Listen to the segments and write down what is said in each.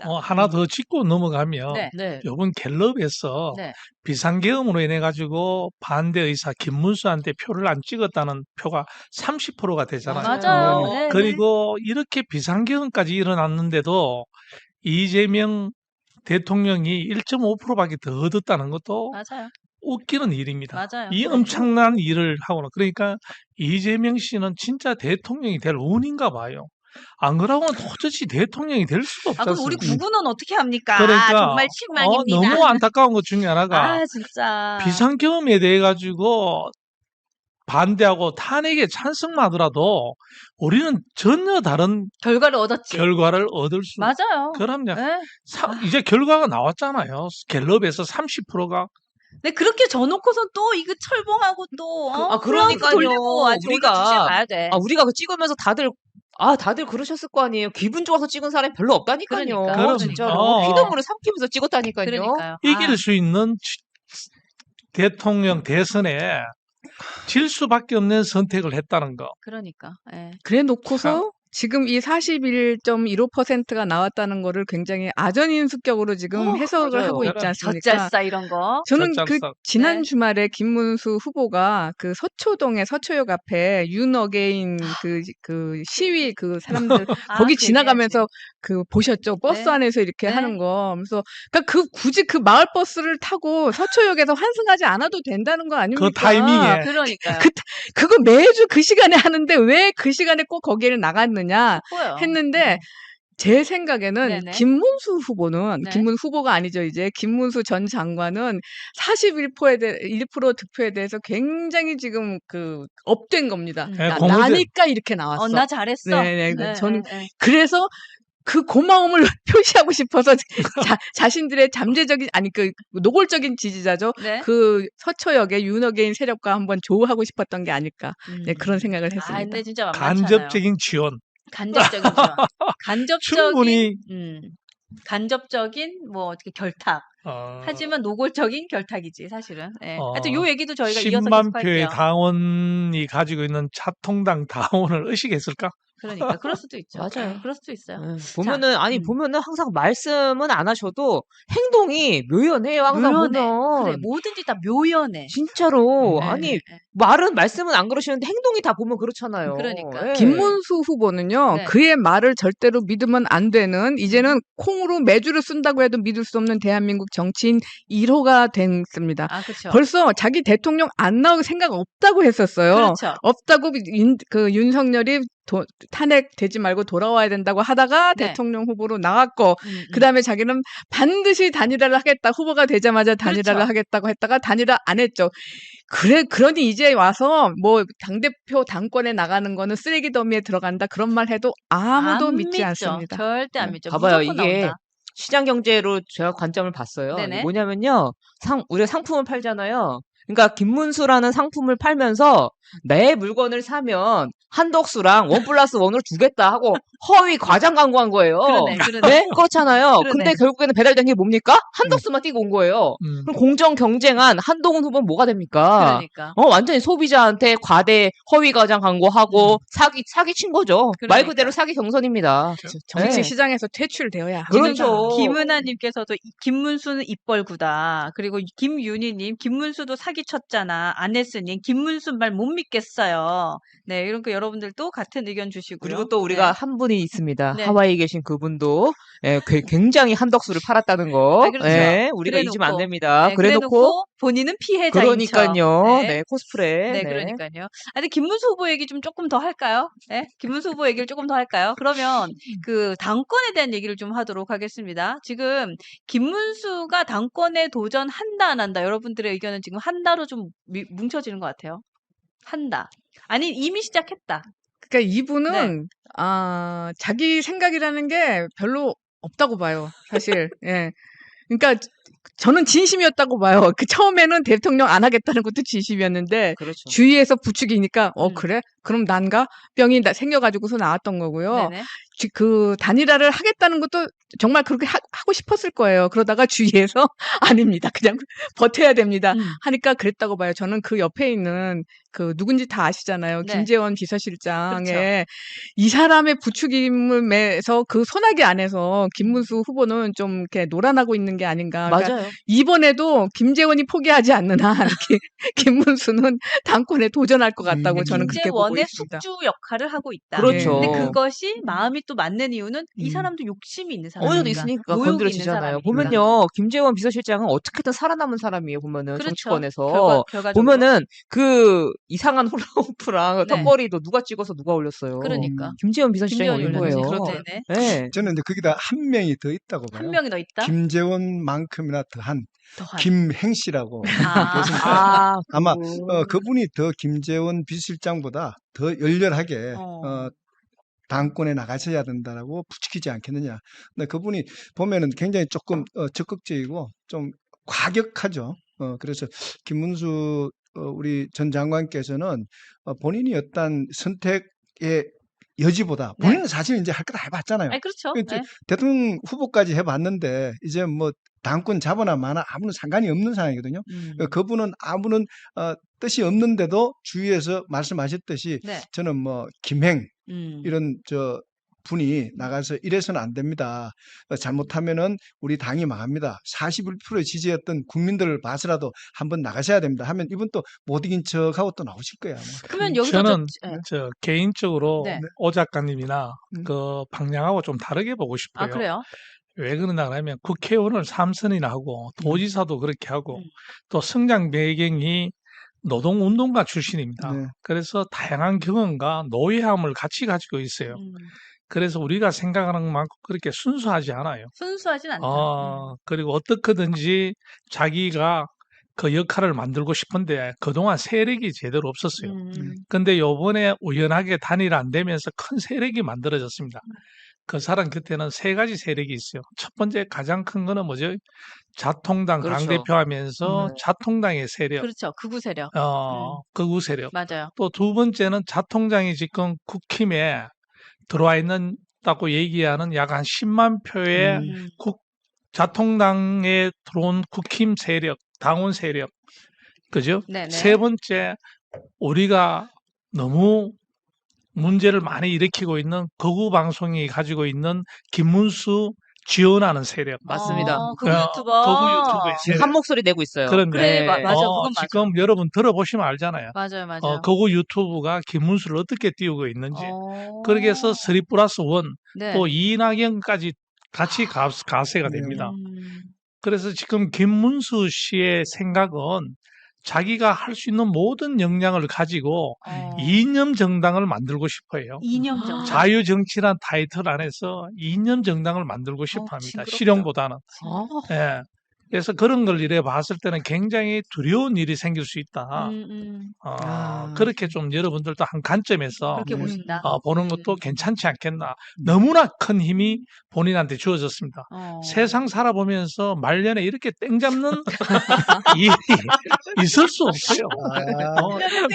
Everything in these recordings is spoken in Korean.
있습니다. 하나 더 짚고 넘어가면 네. 네. 요번 갤럽에서 네. 비상계엄으로 인해 가지고 반대 의사 김문수한테 표를 안 찍었다는 표가 30%가 되잖아요. 맞아요. 네. 그리고 이렇게 비상계엄까지 일어났는데도 이재명 대통령이 1.5%밖에 더 얻었다는 것도 맞아요. 웃기는 일입니다. 맞아요. 이 네. 엄청난 일을 하고는 그러니까 이재명 씨는 진짜 대통령이 될 운인가 봐요. 안 그러면 도저히 대통령이 될 수가 없지 아, 그럼 우리 않습니까? 구구는 어떻게 합니까? 그러니까 정말 실망입니다. 너무 안타까운 것 중에 하나가 아, 진짜. 비상계엄에 대해 가지고 반대하고 탄핵에 찬성만 하더라도 우리는 전혀 다른 결과를 얻었지. 결과를 얻을 수 맞아요. 그럼요. 네. 이제 결과가 나왔잖아요. 갤럽에서 30%가 네, 그렇게 져놓고서 또 이거 철봉하고 또 그러니까요. 돌리고 아주 우리가- 주시에 가야 돼. 우리가 그 찍으면서 다들 그러셨을 거 아니에요. 기분 좋아서 찍은 사람이 별로 없다니까요. 그러니까. 진짜로. 피눈물을 삼키면서 찍었다니까요. 그러니까요. 이길 수 있는 대통령 대선에 질 수밖에 없는 선택을 했다는 거. 그러니까. 예. 그래 놓고서 지금 이 41.15%가 나왔다는 거를 굉장히 아전인수격으로 지금 해석을 맞아요. 하고 있지 않습니까? 젖잘싸 이런 거. 저는 그 젖잘싸. 지난 네. 주말에 김문수 후보가 그 서초동의 서초역 앞에 윤 어게인 그 시위 그 사람들 거기 그 지나가면서 그 보셨죠? 버스 네. 안에서 이렇게 네. 하는 거. 그래서 그러니까 굳이 그 마을 버스를 타고 서초역에서 환승하지 않아도 된다는 거 아닙니까? 그 타이밍에. 그러니까요. 그거 매주 그 시간에 하는데 왜 그 시간에 꼭 거기를 나갔느냐 예뻐요. 했는데 제 생각에는 네네. 김문수 후보는 네. 김문수 후보가 아니죠. 이제 김문수 전 장관은 1% 득표에 대해서 굉장히 지금 그 업된 겁니다. 음. 네, 나니까 이렇게 나왔어. 나 잘했어. 네네. 저는 네. 그래서 그 고마움을 표시하고 싶어서 자신들의 잠재적인 아니 그 노골적인 지지자죠. 네. 그 서초역의 윤어게인 세력과 한번 조우하고 싶었던 게 아닐까. 네, 그런 생각을 아, 했습니다. 근데 진짜 만만치 않아요. 간접적인 지원. 간접적인 지원. 충분히 간접적인 뭐 어떻게 결탁. 하지만 노골적인 결탁이지 사실은. 예. 하여튼 요 얘기도 저희가 이어서 10만 계속할게요. 표의 당원이 가지고 있는 자통당 당원을 의식했을까? 그러니까 그럴 수도 있죠. 맞아요. 그럴 수도 있어요. 보면은 자, 보면은 항상 말씀은 안 하셔도 행동이 묘연해요. 항상 묘연해. 보면. 그래, 뭐든지 다 묘연해. 진짜로. 네, 아니 네. 말씀은 안 그러시는데 행동이 다 보면 그렇잖아요. 그러니까. 예. 김문수 후보는요, 네. 그의 말을 절대로 믿으면 안 되는, 이제는 콩으로 매주를 쓴다고 해도 믿을 수 없는 대한민국 정치인 1호가 됐습니다. 아, 그렇죠. 벌써 자기 대통령 안 나올 생각 없다고 했었어요. 그렇죠. 없다고 윤석열이 탄핵되지 말고 돌아와야 된다고 하다가 네. 대통령 후보로 나갔고, 그 다음에 자기는 반드시 단일화를 하겠다. 후보가 되자마자 단일화를 그렇죠. 하겠다고 했다가 단일화 안 했죠. 그러니 이제 와서 뭐 당대표 당권에 나가는 거는 쓰레기 더미에 들어간다. 그런 말 해도 아무도 안 믿지 믿죠. 않습니다. 절대 안 믿죠. 봐봐요. 무조건 이게 나온다. 시장 경제로 제가 관점을 봤어요. 네네. 뭐냐면요. 우리가 상품을 팔잖아요. 그러니까 김문수라는 상품을 팔면서 내 물건을 사면 한덕수랑 1+1을 주겠다 하고 허위 과장 광고한 거예요. 그러네. 네? 그렇잖아요. 그러네. 근데 결국에는 배달된 게 뭡니까? 한덕수만 뛰고 온 거예요. 그럼 공정 경쟁한 한동훈 후보는 뭐가 됩니까? 그러니까. 완전히 소비자한테 과대 허위 과장 광고하고 사기 친 거죠. 말 그러니까. 그대로 사기 경선입니다. 정치 네. 시장에서 퇴출되어야 합니다. 그렇죠. 김은하님께서도 김문수는 입벌구다. 그리고 김윤희님, 김문수도 사기쳤잖아. 안 했으니 김문수 말 못 믿겠어요. 네, 이런 거 여러분들도 같은 의견 주시고요. 그리고 또 우리가 한 분이 있습니다. 네. 하와이에 계신 그분도 굉장히 한덕수를 팔았다는 거. 아, 그렇죠. 네, 우리가 그래놓고, 잊으면 안 됩니다. 네, 그래놓고 본인은 피해자인 척. 그러니까요. 네. 네, 코스프레. 네, 그러니까요. 근데 김문수 후보 얘기 좀 조금 더 할까요? 네? 김문수 후보 얘기를 조금 더 할까요? 그러면 그 당권에 대한 얘기를 좀 하도록 하겠습니다. 지금 김문수가 당권에 도전한다, 안 한다? 여러분들의 의견은 지금 한다로 좀 뭉쳐지는 것 같아요. 한다. 아니, 이미 시작했다. 그러니까 이분은 자기 생각이라는 게 별로 없다고 봐요. 사실. 예. 그러니까 저는 진심이었다고 봐요. 그 처음에는 대통령 안 하겠다는 것도 진심이었는데 그렇죠. 주위에서 부추기니까 그래? 그럼 난가? 병이 생겨가지고서 나왔던 거고요. 네네. 그 단일화를 하겠다는 것도 정말 그렇게 하고 싶었을 거예요. 그러다가 주위에서 아닙니다. 그냥 버텨야 됩니다. 하니까 그랬다고 봐요. 저는 그 옆에 있는 그 누군지 다 아시잖아요. 네. 김재원 비서실장의 그렇죠. 이 사람의 부추김에서 그 소나기 안에서 김문수 후보는 좀 이렇게 놀아나고 있는 게 아닌가. 그러니까 맞아요. 이번에도 김재원이 포기하지 않는 한 김문수는 당권에 도전할 것 같다고 저는 그렇게 보고 김재원의 있습니다. 숙주 역할을 하고 있다. 그렇죠. 근데 그것이 마음이 또 맞는 이유는 이 음. 사람도 욕심이 있는 어느 정도 사람이니까. 있으니까 모욕이 있는 건드려지잖아요. 사람이니까. 보면요, 김재원 비서실장은 어떻게든 살아남은 사람이에요. 보면은 그렇죠. 정치권에서 결과적으로. 보면은 그 이상한 홀라후프랑 네. 턱걸이도 누가 찍어서 누가 올렸어요. 그러니까. 김재원 비서실장이 김재원이 올린 올렸지. 거예요. 그렇죠. 네네. 네. 저는 이제 거기다 한 명이 더 있다고 봐요. 한 명이 더 있다. 김재원만큼이나 더한 더한. 김행 씨라고. 아. 아, 아마 그분. 그분이 더 김재원 비서실장보다 더 열렬하게 당권에 나가셔야 된다라고 부추기지 않겠느냐. 근데 그분이 보면은 굉장히 조금 적극적이고 좀 과격하죠. 그래서 김문수 우리 전 장관께서는 본인이 어떤 선택의 여지보다 네. 본인은 사실 이제 할 거 다 해봤잖아요. 아니, 그렇죠. 이제 네. 대통령 후보까지 해봤는데 이제 뭐 당권 잡으나 마나 아무런 상관이 없는 상황이거든요. 그분은 아무런 뜻이 없는데도 주위에서 말씀하셨듯이 네. 저는 뭐 김행 음. 이런 분이 나가서 이래서는 안 됩니다. 잘못하면은 우리 당이 망합니다. 41% 지지했던 국민들을 봐서라도 한번 나가셔야 됩니다. 하면 이분 또 못 이긴 척하고 또 나오실 거예요. 아마. 그러면 여기서 저는 네. 개인적으로 네. 오 작가님이나 음. 그 방향하고 좀 다르게 보고 아, 싶어요. 그래요? 왜 그러냐 하면 국회의원을 3선이나 하고 도지사도 그렇게 하고 음. 또 성장 배경이 노동운동가 출신입니다. 네. 그래서 다양한 경험과 노예함을 같이 가지고 있어요. 그래서 우리가 생각하는 만큼 그렇게 순수하지 않아요. 순수하진 않다. 그리고 어떻게든지 자기가 그 역할을 만들고 싶은데 그동안 세력이 제대로 없었어요. 근데 요번에 우연하게 단일 안 되면서 큰 세력이 만들어졌습니다. 그 사람 곁에는 세 가지 세력이 있어요. 첫 번째 가장 큰 거는 뭐죠? 자통당 그렇죠. 당대표하면서 자통당의 세력, 그렇죠. 극우 세력. 극우 세력. 맞아요. 또 두 번째는 자통당이 지금 국힘에 들어와 있다고 얘기하는 약 한 10만 표의 자통당에 들어온 국힘 세력, 당원 세력. 그죠? 네네. 세 번째, 우리가 너무 문제를 많이 일으키고 있는 거구 방송이 가지고 있는 김문수 지원하는 세력. 맞습니다. 극우 유튜버. 거구 유튜브의 지금 세력. 한 목소리 내고 있어요. 그런데 그래, 맞아. 그건 맞아. 지금 여러분 들어보시면 알잖아요. 맞아요, 맞아요. 거구 유튜브가 김문수를 어떻게 띄우고 있는지. 어. 그렇게 해서 3+1, 네. 또 이낙연까지 같이 가세가 네. 됩니다. 그래서 지금 김문수 씨의 생각은 자기가 할 수 있는 모든 역량을 가지고 이념 정당을 만들고 싶어요. 이념 정당. 자유정치란 타이틀 안에서 이념 정당을 만들고 싶어 합니다. 징그럽다. 실용보다는. 예. 그래서 그런 걸 이래 봤을 때는 굉장히 두려운 일이 생길 수 있다. 그렇게 좀 여러분들도 한 관점에서 그렇게 보신다. 보는 것도 괜찮지 않겠나. 너무나 큰 힘이 본인한테 주어졌습니다. 세상 살아보면서 말년에 이렇게 땡 잡는 일이 있을 수 없어요.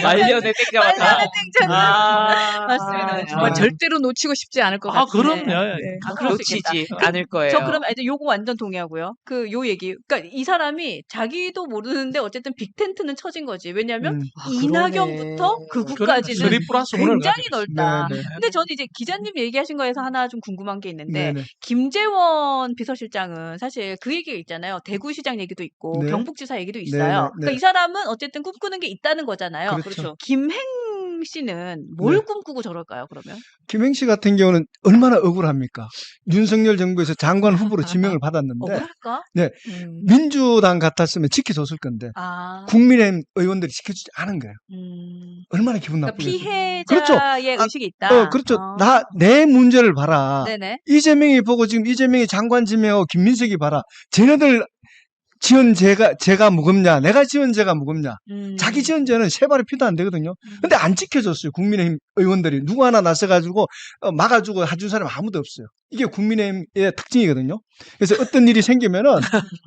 말년에 땡잡았다. 맞습니다. 정말 절대로 놓치고 싶지 않을 것 같아요. 그럼요. 네. 그럴 수 있겠다. 놓치지 않을 거예요. 저 그럼 요거 완전 동의하고요. 요 얘기. 그러니까 이 사람이 자기도 모르는데 어쨌든 빅텐트는 쳐진 거지. 왜냐면 이낙연부터 극우까지는 3+1을 굉장히 가지고 넓다. 네, 네. 근데 저는 이제 기자님 얘기하신 거에서 하나 좀 궁금한 게 있는데 네, 네. 김재원 비서실장은 사실 그 얘기가 있잖아요. 대구시장 얘기도 있고 네. 경북지사 얘기도 네, 있어요. 네, 그러니까 네. 이 사람은 어쨌든 꿈꾸는 게 있다는 거잖아요. 그렇죠. 김행 씨는 뭘 네. 꿈꾸고 저럴까요? 그러면? 김행 씨 같은 경우는 얼마나 억울합니까? 윤석열 정부에서 장관 후보로 지명을 받았는데 억울할까? 민주당 같았으면 지켜줬을 건데 아. 국민의힘 의원들이 지켜주지 않은 거예요. 얼마나 기분 그러니까 나쁘겠어요. 피해자의 의식이 있다. 그렇죠. 내 문제를 봐라. 네네. 이재명이 보고 지금 이재명이 장관 지명하고 김민석이 봐라. 쟤네들 지은 죄가 무겁냐? 내가 지은 죄가 무겁냐? 자기 지은 죄는 세 발의 피도 안 되거든요. 근데 안 지켜줬어요. 국민의힘 의원들이. 누구 하나 나서가지고 막아주고 해준 사람 아무도 없어요. 이게 국민의힘의 특징이거든요. 그래서 어떤 일이 생기면은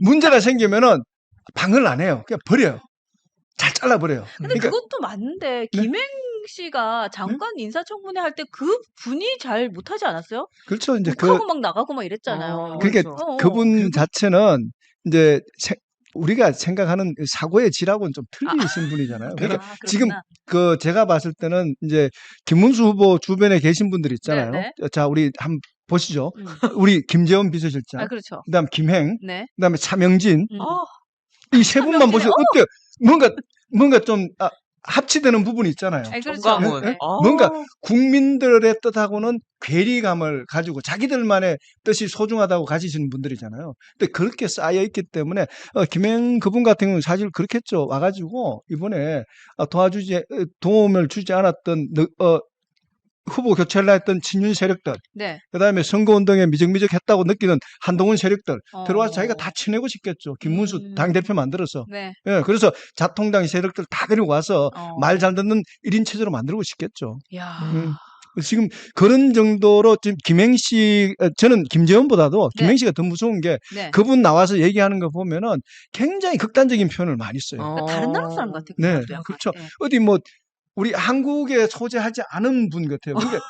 문제가 생기면은 방어를 안 해요. 그냥 버려요. 잘 잘라버려요. 근데 그것도 맞는데 김행 씨가 장관 인사청문회 할 때 그 분이 잘 못하지 않았어요? 그렇죠. 이제 욱하고 막 나가고 막 이랬잖아요. 그러니까 어, 그분 자체는 이제 우리가 생각하는 사고의 질하고는 좀 틀리신 분이잖아요. 그러니까 지금 그렇구나. 제가 봤을 때는 이제 김문수 후보 주변에 계신 분들 있잖아요. 네, 자, 우리 한번 보시죠. 음. 우리 김재원 비서실장, 그렇죠. 그다음 김행, 네. 그다음에 차명진 음. 이 세 분만 차명진이 보세요. 어때요? 뭔가 좀 합치되는 부분이 있잖아요. 그렇죠. 정가문. 네. 뭔가 국민들의 뜻하고는 괴리감을 가지고 자기들만의 뜻이 소중하다고 가지시는 분들이잖아요. 근데 그렇게 쌓여 있기 때문에 김행 그분 같은 경우는 사실 그렇겠죠. 와가지고 이번에 도움을 주지 않았던 후보 교체를 했던 친윤 세력들, 네. 그다음에 선거운동에 미적미적했다고 느끼는 한동훈 세력들 들어와서 자기가 어. 다 치내고 싶겠죠. 김문수 당대표 만들어서. 네. 예, 그래서 자통당 세력들 다 데리고 와서 어. 말 잘 듣는 1인 체제로 만들고 싶겠죠. 야. 지금 그런 정도로 지금 김행씨, 저는 김재원보다도 네. 김행씨가 더 무서운 게 네. 그분 나와서 얘기하는 거 보면은 굉장히 극단적인 표현을 많이 써요. 그러니까 다른 나라 사람 같아. 그 네, 사람도 약간. 그렇죠. 예. 어디 뭐 우리 한국에 소재하지 않은 분 같아요. 그러니까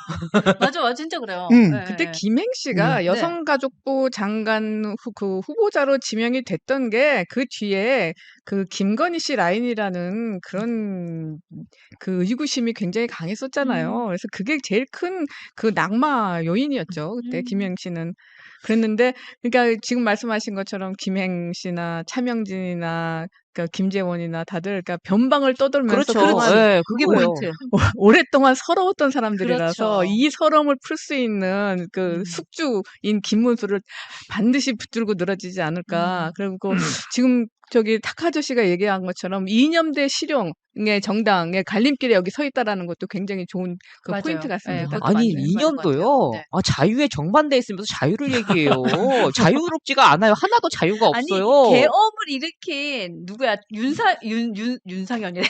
맞아, 진짜 그래요. 음. 그때 예. 김행 씨가 네. 여성가족부 장관 그 후보자로 지명이 됐던 게 그 뒤에 그 김건희 씨 라인이라는 그런 그 의구심이 굉장히 강했었잖아요. 그래서 그게 제일 큰 그 낙마 요인이었죠. 그때 김행 씨는. 그랬는데, 그러니까 지금 말씀하신 것처럼 김행 씨나 차명진이나 그러니까 김재원이나 다들 그러니까 변방을 떠돌면서 그렇죠. 그동안 예, 그게 포인트. 오랫동안 서러웠던 사람들이라서 그렇죠. 이 서러움을 풀 수 있는 그 음. 숙주인 김문수를 반드시 붙들고 늘어지지 않을까. 그리고 지금 저기 타카조 씨가 얘기한 것처럼 이념대 실용의 정당의 갈림길에 여기 서 있다라는 것도 굉장히 좋은 그 맞아요. 포인트 예, 같습니다. 그것도 아니 맞는 것 이념도요. 같아요. 네. 자유에 정반대에 있으면서 자유를 얘기해요. 자유롭지가 않아요. 하나도 자유가 아니, 없어요. 계엄을 일으킨 누구야? 윤상현이래.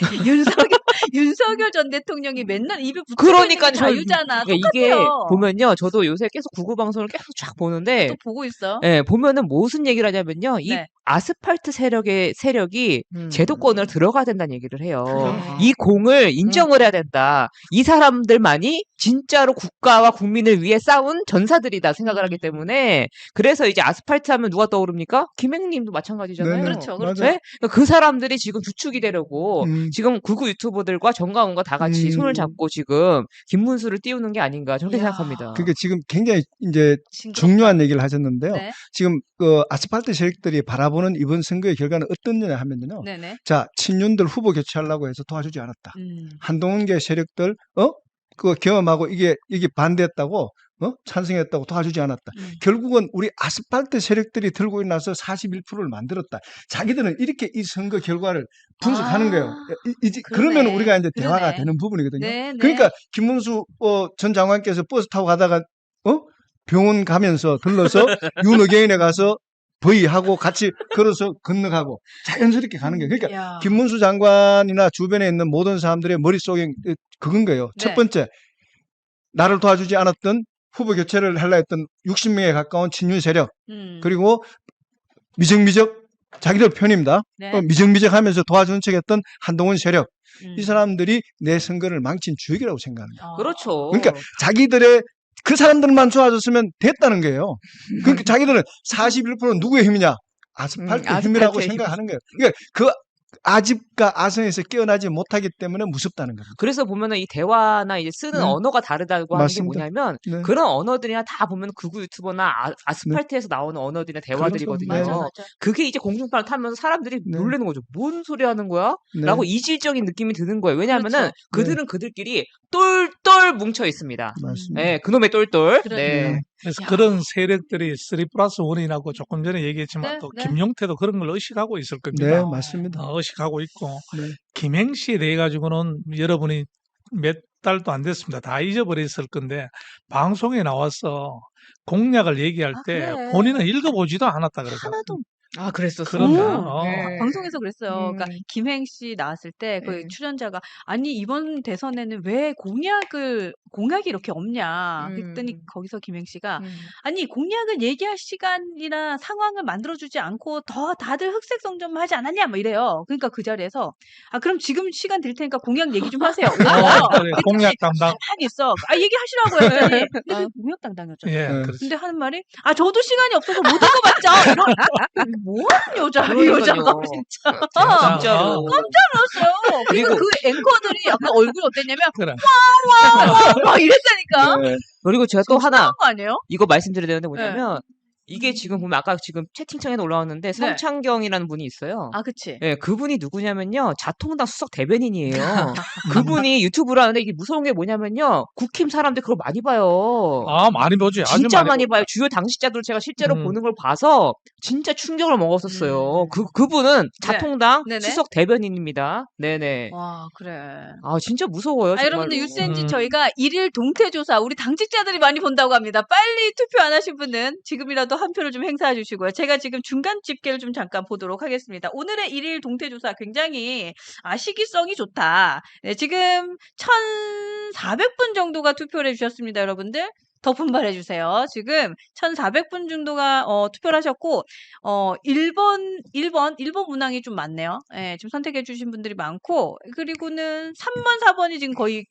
윤석열 전 대통령이 맨날 입에 붙이고 있는 그러니까 게 자유잖아. 이게 똑같아요. 보면요. 저도 요새 계속 구구 방송을 계속 쫙 보는데 또 보고 있어. 예, 보면은 무슨 얘기를 하냐면요. 이 네. 아스팔트 세력이 제도권으로 들어가야 된다는 얘기를 해요. 그러네. 이 공을 인정을 해야 된다. 이 사람들만이 진짜로 국가와 국민을 위해 싸운 전사들이다 생각을 하기 때문에 그래서 이제 아스팔트 하면 누가 떠오릅니까? 김행님도 마찬가지잖아요. 네네. 그렇죠, 그렇죠. 맞아요. 네? 그러니까 그 사람들이 지금 주축이 되려고 지금 극우 유튜버들과 정가운과 다 같이 손을 잡고 지금 김문수를 띄우는 게 아닌가 저렇게 이야. 생각합니다. 그게 지금 굉장히 이제 징그럽다. 중요한 얘기를 하셨는데요. 네. 지금 그 아스팔트 세력들이 바라보는 이번 선거의 결과는 어떻느냐 하면요. 네네. 자, 친윤들 후보 교체하려고 해서 도와주지 않았다. 음. 한동훈계 세력들 그거 경험하고 이게 반대했다고 찬성했다고 도와주지 않았다. 결국은 우리 아스팔트 세력들이 들고 일어나서 41%를 만들었다. 자기들은 이렇게 이 선거 결과를 분석하는 거예요. 이제 그러네. 그러면 우리가 이제 대화가 그러네. 되는 부분이거든요. 네, 네. 그러니까 김문수 전 장관께서 버스 타고 가다가 병원 가면서 들러서 윤의견에 가서 하고 같이 걸어서 건너가고 자연스럽게 가는 거예요. 그러니까 야. 김문수 장관이나 주변에 있는 모든 사람들의 머릿속에 그건 거예요. 네. 첫 번째, 나를 도와주지 않았던 후보 교체를 하려 했던 60명에 가까운 친윤 세력, 그리고 미적미적 자기들 편입니다. 네. 미적미적하면서 도와준 척했던 한동훈 세력, 이 음. 사람들이 내 선거를 망친 주역이라고 생각합니다. 그렇죠. 그러니까 자기들의 그 사람들만 좋아졌으면 됐다는 거예요. 그러니까 자기들은 41%는 누구의 힘이냐? 아스팔트 힘이라고 아스팔트의 생각하는 거예요. 그러니까 그 아집과 아성에서 깨어나지 못하기 때문에 무섭다는 거죠. 그래서 보면은 이 대화나 이제 쓰는 네. 언어가 다르다고 하는 게 맞습니다. 뭐냐면 네. 그런 언어들이나 다 보면 극우 유튜버나 아스팔트에서 나오는 언어들이나 대화들이거든요. 그렇죠. 맞아, 맞아. 그게 이제 공중파를 타면서 사람들이 네. 놀라는 거죠. 뭔 소리 하는 거야? 네. 라고 이질적인 느낌이 드는 거예요. 왜냐하면은 그렇죠. 그들은 그들끼리 똘똘 뭉쳐 있습니다. 맞습니다. 네, 그놈의 똘똘. 그러네. 네. 그래서 야. 그런 세력들이 3+1이라고 조금 전에 얘기했지만 네, 또 네. 김용태도 그런 걸 의식하고 있을 겁니다. 네, 맞습니다. 의식하고 있고 네. 김행시에 대해 가지고는 여러분이 몇 달도 안 됐습니다. 다 잊어버렸을 건데 방송에 나와서 공약을 얘기할 때 그래. 본인은 읽어보지도 않았다 그러죠. 하나도 아, 그랬었어. 그럼요. 네. 방송에서 그랬어요. 그러니까 음. 김행 씨 나왔을 때 그 네. 출연자가 아니 이번 대선에는 왜 공약이 이렇게 없냐 그랬더니 거기서 김행 씨가 아니 공약을 얘기할 시간이나 상황을 만들어주지 않고 더 다들 흑색 성전만 하지 않았냐 뭐 이래요. 그러니까 그 자리에서 아 그럼 지금 시간 드릴 테니까 공약 얘기 좀 하세요. 그래, 공약 담당. 가만히 있어. 아 얘기하시라고요. 했더니 근데 공약 담당이었잖아요. 예, 네. 그렇지. 근데 하는 말이 아 저도 시간이 없어서 못 읽어봤죠. 뭐하는 여자 이 여자가 그러니까요. 진짜. 진짜로. 놀랐어요. 그리고 그리고- 그 앵커들이 약간 얼굴이 어땠냐면 그래. 막 이랬다니까. 네. 그리고 제가 또 하나 심한 거 아니에요? 이거 말씀드려야 되는데 뭐냐면 이게 지금 보면 아까 지금 채팅창에도 올라왔는데 성창경이라는 분이 있어요. 아 그치. 예, 그분이 누구냐면요. 자통당 수석 대변인이에요. 그분이 유튜브를 하는데 이게 무서운 게 뭐냐면요. 국힘 사람들 그걸 많이 봐요. 아, 많이 보지. 아주 진짜 많이 보지. 봐요. 주요 당직자들 제가 실제로 음. 보는 걸 봐서 진짜 충격을 먹었었어요. 그분은 자통당 네네. 수석 대변인입니다. 네네. 와 그래. 아, 진짜 무서워요. 아, 여러분들 정말로. 뉴스엔진 음. 저희가 1일 동태조사 우리 당직자들이 많이 본다고 합니다. 빨리 투표 안 하신 분은 지금이라도 한 표를 좀 행사해 주시고요. 제가 지금 중간 집계를 좀 잠깐 보도록 하겠습니다. 오늘의 1일 동태조사 굉장히 시기성이 좋다. 네, 지금 1,400분 정도가 투표를 해주셨습니다. 여러분들. 더 분발해 주세요. 지금 1,400분 정도가 투표를 하셨고 1번 문항이 좀 많네요. 예, 지금 선택해 주신 분들이 많고 그리고는 3번, 4번이 지금 거의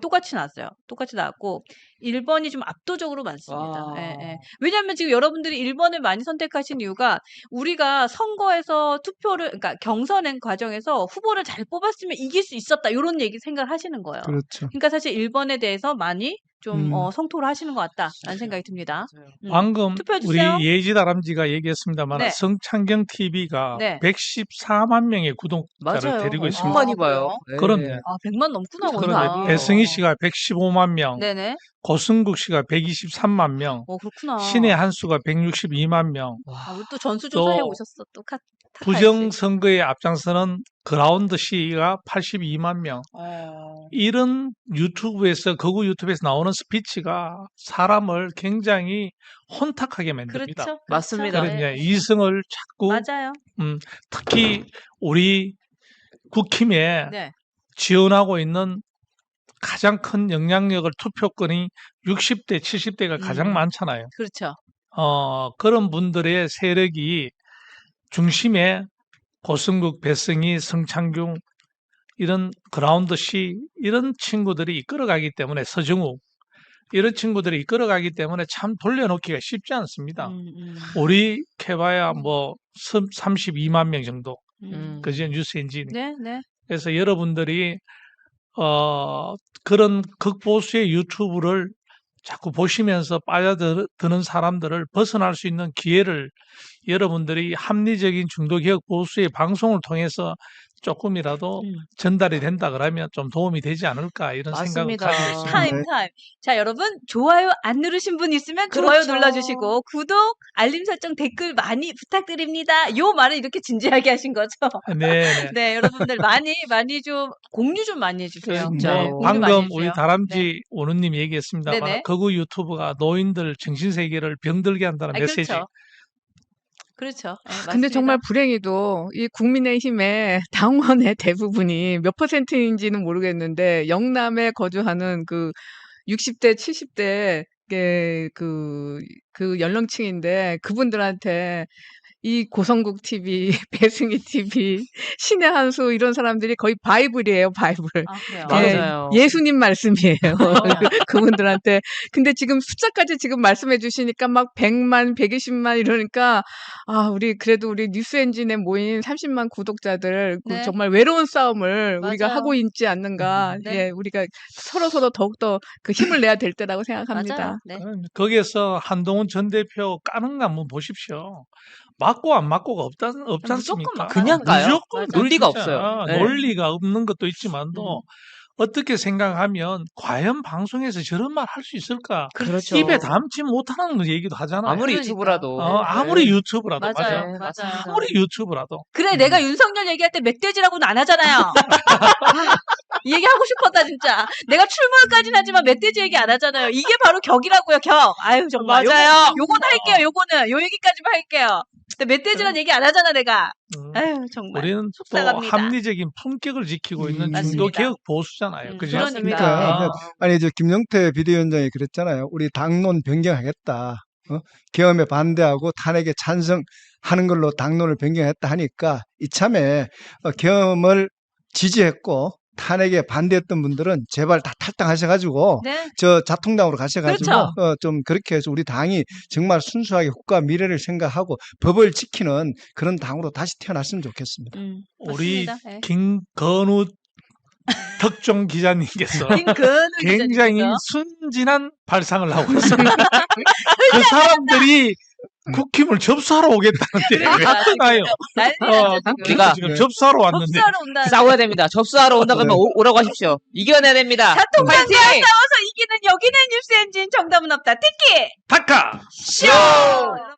똑같이 나왔어요. 똑같이 나왔고 1번이 좀 압도적으로 많습니다. 와. 예, 예. 왜냐하면 지금 여러분들이 1번을 많이 선택하신 이유가 우리가 선거에서 그러니까 경선 과정에서 후보를 잘 뽑았으면 이길 수 있었다. 이런 얘기 생각을 하시는 거예요. 그렇죠. 그러니까 사실 1번에 대해서 많이 좀 성토를 하시는 것 같다라는 생각이 듭니다. 방금 투표해 우리 주세요. 예지다람쥐가 얘기했습니다만 네. 성창경 TV가 네. 114만 명의 구독자를 맞아요. 데리고 엄청 있습니다. 많이 봐요. 네. 그럼요. 아, 100만 넘구나, 그런데 오늘. 배승희 씨가 115만 명, 네네. 고승국 씨가 123만 명, 그렇구나. 신의 한수가 162만 명, 우리 또 전수조사해 또 오셨어. 또 부정선거에 앞장서는 그라운드 씨가 82만 명. 이런 거구 유튜브에서 나오는 스피치가 사람을 굉장히 혼탁하게 만듭니다. 그렇죠. 맞습니다. 그렇죠. 그런 이성을 찾고 맞아요. 특히 우리 국힘에 네. 지원하고 있는 가장 큰 영향력을 투표권이 60대, 70대가 가장 많잖아요. 그렇죠. 그런 분들의 세력이 중심에 고승국, 배승희, 성창경 이런 그라운드 씨 이런 친구들이 이끌어가기 때문에 서정욱 이런 친구들이 이끌어가기 때문에 참 돌려놓기가 쉽지 않습니다. 우리 캐봐야 뭐 32만 명 정도 그죠 뉴스엔진. 네, 네. 그래서 여러분들이 그런 극보수의 유튜브를 자꾸 보시면서 빠져드는 사람들을 벗어날 수 있는 기회를 여러분들이 합리적인 중도개혁 보수의 방송을 통해서 조금이라도 전달이 된다 그러면 좀 도움이 되지 않을까 이런 생각을 맞습니다. 가지고 있습니다. 타임. 자, 여러분 좋아요 안 누르신 분 있으면 좋아요 그렇죠. 눌러주시고 구독, 알림 설정, 댓글 많이 부탁드립니다. 요 말을 이렇게 진지하게 하신 거죠? 네. 네, 여러분들 많이 좀 공유 좀 많이 해주세요. 진짜. 네, 공유 많이 방금 해주세요. 우리 다람쥐 오누님이 얘기했습니다만 네네. 거구 유튜브가 노인들 정신세계를 병들게 한다는 메시지. 그렇죠. 네, 근데 맞습니다. 정말 불행히도 이 국민의힘의 당원의 대부분이 몇 퍼센트인지는 모르겠는데 영남에 거주하는 그 60대, 70대 그 연령층인데 그분들한테 이 고성국 TV, 배승희 TV, 신의 한수 이런 사람들이 거의 바이블이에요, 바이블. 아, 그래요. 맞아요. 예수님 말씀이에요. 그분들한테. 근데 지금 숫자까지 지금 말씀해 주시니까 막 100만, 120만 이러니까 우리 그래도 우리 뉴스 엔진에 모인 30만 구독자들 그 네. 정말 외로운 싸움을 우리가 맞아요. 하고 있지 않는가. 네. 예, 우리가 서로 더욱더 그 힘을 내야 될 때라고 생각합니다. 맞아요. 네. 거기에서 한동훈 전 대표 까는 거 한번 보십시오. 맞고 안 맞고가 없지 무조건 않습니까? 맞아요. 그냥 가요. 무조건 맞아요. 논리가 그렇죠. 없어요. 네. 논리가 없는 것도 있지만도 어떻게 생각하면 과연 방송에서 저런 말 할 수 있을까? 그렇죠. 입에 담지 못하는 얘기도 하잖아요. 아무리 그러니까. 유튜브라도. 아무리 유튜브라도 맞아요. 네, 맞아요. 아무리 유튜브라도 그래, 내가 윤석열 얘기할 때 멧돼지라고는 안 하잖아요. 이 얘기 하고 싶었다, 진짜. 내가 출몰까지는 하지만 멧돼지 얘기 안 하잖아요. 이게 바로 격이라고요, 격. 아유, 정말. 맞아요. 요건 할게요, 요거는. 요 얘기까지만 할게요. 근데 멧돼지란 얘기 안 하잖아, 내가. 음. 아유, 정말. 우리는 또 속상합니다. 합리적인 품격을 지키고 있는 맞습니다. 중도 개혁 보수잖아요. 그죠? 그러니까. 그러니까 아니 저 김영태 비대위원장이 그랬잖아요. 우리 당론 변경하겠다. 계엄에 반대하고 탄핵에 찬성하는 걸로 당론을 변경했다 하니까 이참에 계엄을 지지했고 탄핵에 반대했던 분들은 제발 다 탈당하셔가지고 네. 저 자통당으로 가셔가지고 그렇죠. 좀 그렇게 해서 우리 당이 정말 순수하게 국가 미래를 생각하고 법을 지키는 그런 당으로 다시 태어났으면 좋겠습니다. 우리 맞습니다. 네. 김건우 특종 기자님께서 김근우 굉장히 기자님께서. 순진한 발상을 하고 있습니다. 그 사람들이 국힘을 접수하러 오겠다는데 왜 그러니까 지금 나요? 난리 났죠, 지금. 우리가 지금 접수하러 왔는데 접수하러 온다. 싸워야 됩니다. 접수하러 온다 그러면 오라고 하십시오. 이겨내야 됩니다. 자통당과 파이팅! 싸워서